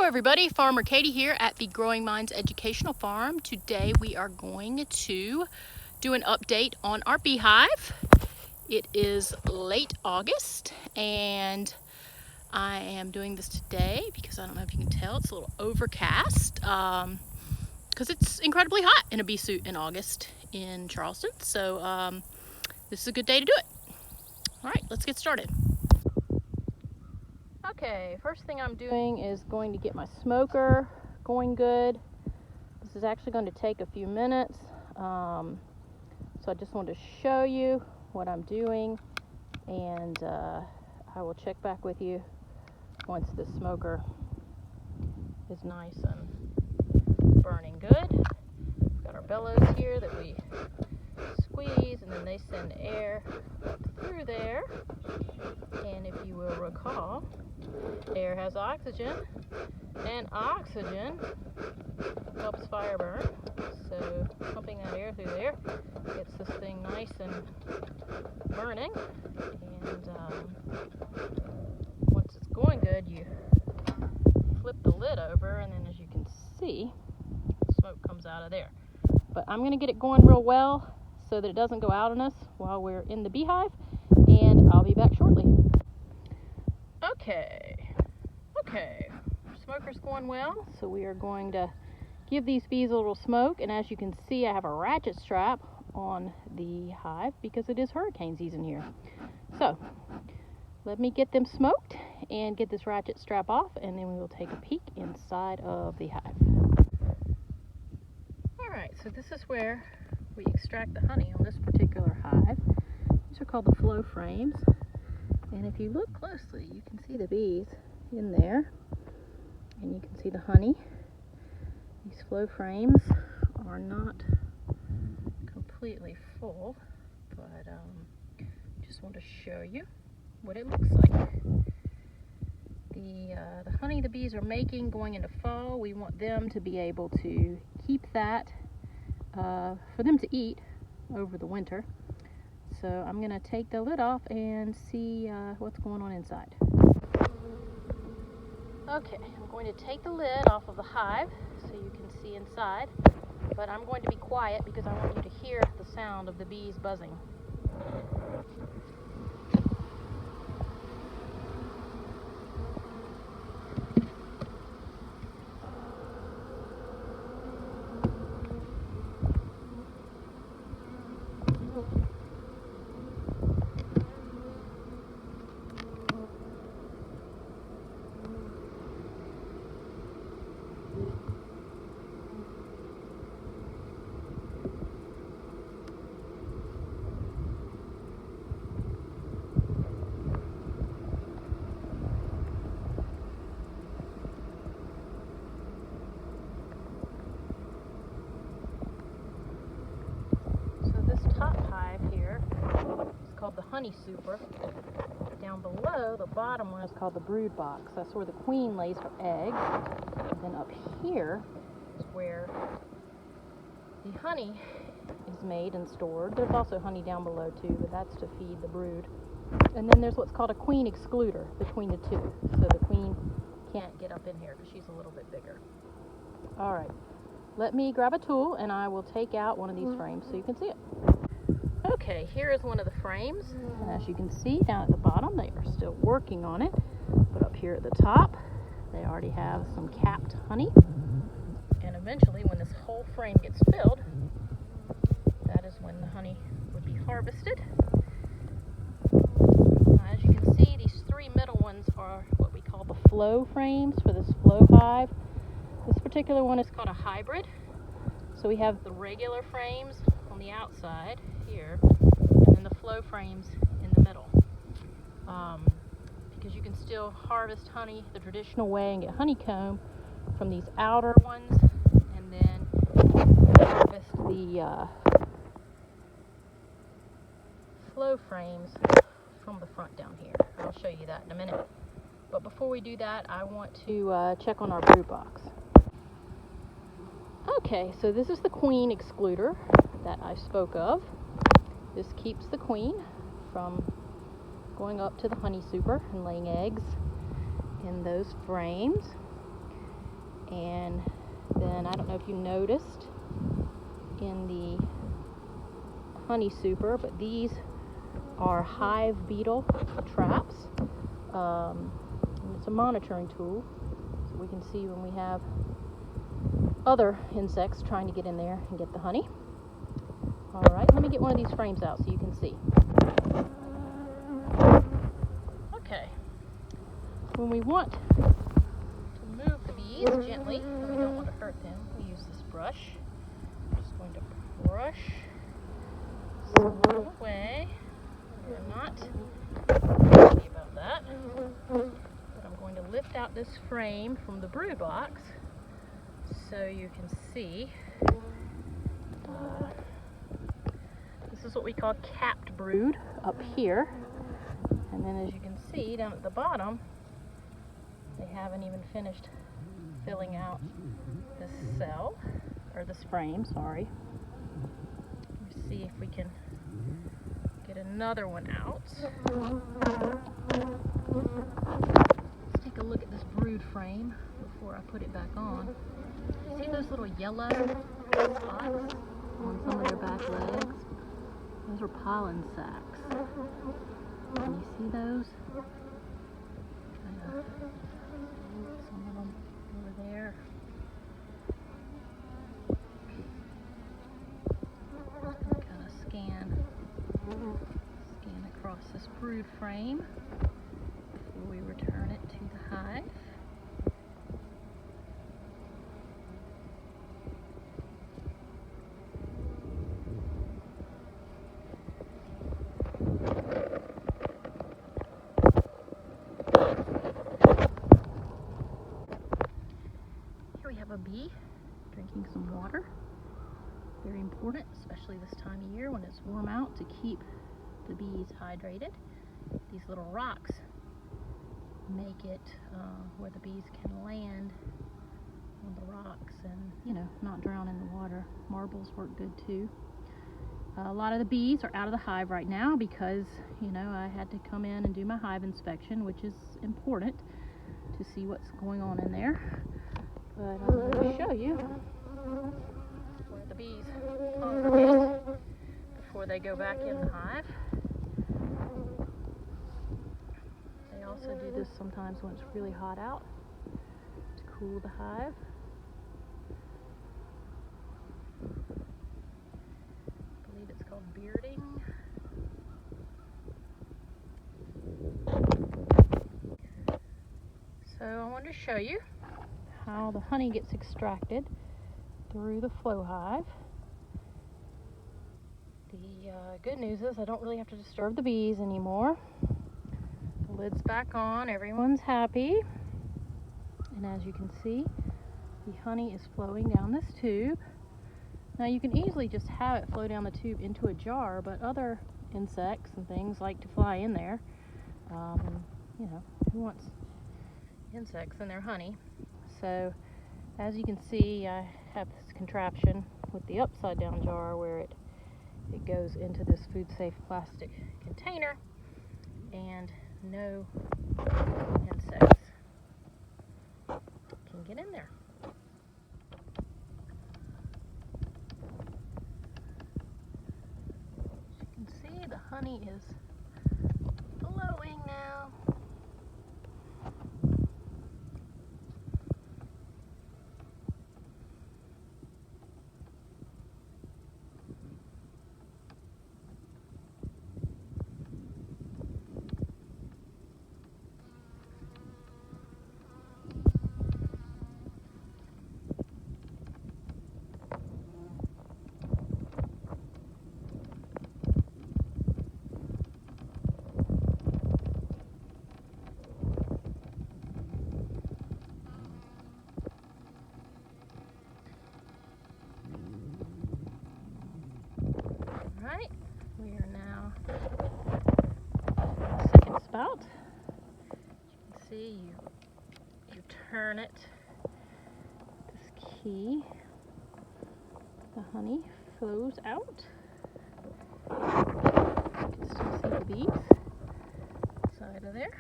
everybody, Farmer Katie here at the Growing Minds Educational Farm. Today we are going to do an update on our beehive. It is late August and I am doing this today because I don't know if you can tell, it's a little overcast because it's incredibly hot in a bee suit in August in Charleston. So this is a good day to do it. All right, let's get started. Okay, first thing I'm doing is going to get my smoker going good. This is actually going to take a few minutes, so I just wanted to show you what I'm doing, and I will check back with you once the smoker is nice and burning good. We've got our bellows here that we squeeze, and then they send air through there, and if you will recall, air has oxygen, and oxygen helps fire burn. So pumping that air through there gets this thing nice and burning. And once it's going good, you flip the lid over, and then as you can see, smoke comes out of there. But I'm going to get it going real well so that it doesn't go out on us while we're in the beehive, and I'll be back shortly. Okay, smoker's going well, so we are going to give these bees a little smoke, and as you can see, I have a ratchet strap on the hive because it is hurricane season here. So let me get them smoked and get this ratchet strap off, and then we will take a peek inside of the hive. Alright, so this is where we extract the honey on this particular hive. These are called the flow frames. And if you look closely, you can see the bees in there, and you can see the honey. These flow frames are not completely full, but just want to show you what it looks like. The honey the bees are making going into fall, we want them to be able to keep that for them to eat over the winter. So I'm going to take the lid off and see what's going on inside. Okay, I'm going to take the lid off of the hive so you can see inside, but I'm going to be quiet because I want you to hear the sound of the bees buzzing. Called the honey super. Down below, the bottom one is called the brood box. That's where the queen lays her eggs. And then up here is where the honey is made and stored. There's also honey down below too, but that's to feed the brood. And then there's what's called a queen excluder between the two, so the queen can't get up in here because she's a little bit bigger. All right, let me grab a tool and I will take out one of these frames so you can see it. Okay, here is one of the frames, and as you can see down at the bottom, they are still working on it, but up here at the top, they already have some capped honey, and eventually when this whole frame gets filled, that is when the honey would be harvested. As you can see, these three middle ones are what we call the flow frames for this flow hive. This particular one is called a hybrid, so we have the regular frames on the outside here, and then the flow frames in the middle, because you can still harvest honey the traditional way and get honeycomb from these outer ones, and then harvest the flow frames from the front down here. I'll show you that in a minute, but before we do that, I want to check on our brood box. Okay, so this is the queen excluder that I spoke of. This keeps the queen from going up to the honey super and laying eggs in those frames. And then I don't know if you noticed in the honey super, but these are hive beetle traps. And it's a monitoring tool, so we can see when we have other insects trying to get in there and get the honey. All right, let me get one of these frames out so you can see. Okay, when we want to move the bees gently, and we don't want to hurt them, we use this brush. I'm just going to brush some away. I'm not happy about that, but I'm going to lift out this frame from the brood box so you can see. This is what we call capped brood up here, and then as you can see down at the bottom, they haven't even finished filling out this cell, or this frame, sorry. Let's see if we can get another one out. Let's take a look at this brood frame before I put it back on. See those little yellow spots on some of their back legs? Those are pollen sacs. Can you see those? Some of them over there. Just going to kind of scan across this brood frame before we return it to the hive. A bee drinking some water. Very important, especially this time of year when it's warm out, to keep the bees hydrated. These little rocks make it where the bees can land on the rocks and, you know, not drown in the water. Marbles work good too. A lot of the bees are out of the hive right now because, you know, I had to come in and do my hive inspection, which is important to see what's going on in there. But I'm going to show you where the bees congregate before they go back in the hive. They also do this sometimes when it's really hot out to cool the hive. I believe it's called bearding. So I wanted to show you how the honey gets extracted through the flow hive. The good news is I don't really have to disturb the bees anymore. The lid's back on, everyone's happy. And as you can see, the honey is flowing down this tube. Now you can easily just have it flow down the tube into a jar, but other insects and things like to fly in there. You know, who wants insects in their honey? So as you can see, I have this contraption with the upside down jar where it goes into this food safe plastic container, and no insects can get in there. As you can see, the honey is flowing now. Right, we are now on the second spout. As you can see, you turn it, this key, the honey flows out. You can still see the bees inside of there.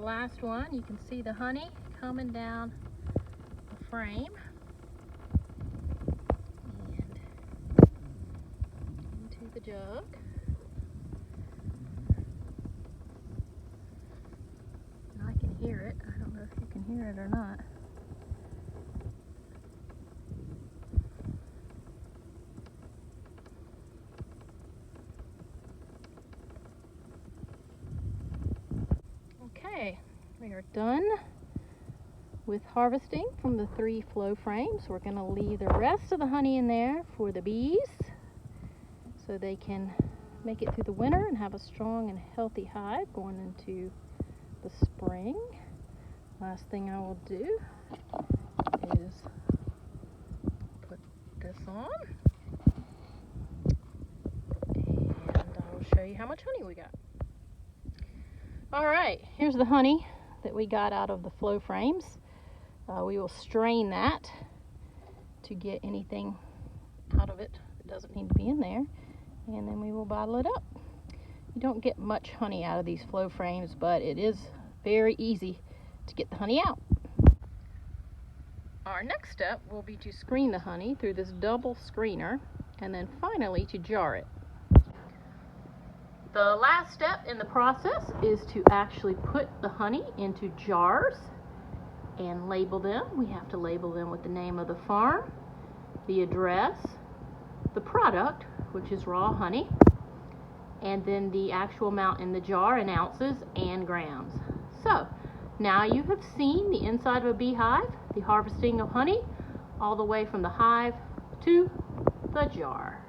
last one. You can see the honey coming down the frame and into the jug. And I can hear it. I don't know if you can hear it or not. Okay, we are done with harvesting from the 3 flow frames. We're going to leave the rest of the honey in there for the bees so they can make it through the winter and have a strong and healthy hive going into the spring. Last thing I will do is put this on and I will show you how much honey we got. All right, here's the honey that we got out of the flow frames. We will strain that to get anything out of it that doesn't need to be in there, and then we will bottle it up. You don't get much honey out of these flow frames, but it is very easy to get the honey out. Our next step will be to screen the honey through this double screener, and then finally to jar it. The last step in the process is to actually put the honey into jars and label them. We have to label them with the name of the farm, the address, the product, which is raw honey, and then the actual amount in the jar in ounces and grams. So now you have seen the inside of a beehive, the harvesting of honey, all the way from the hive to the jar.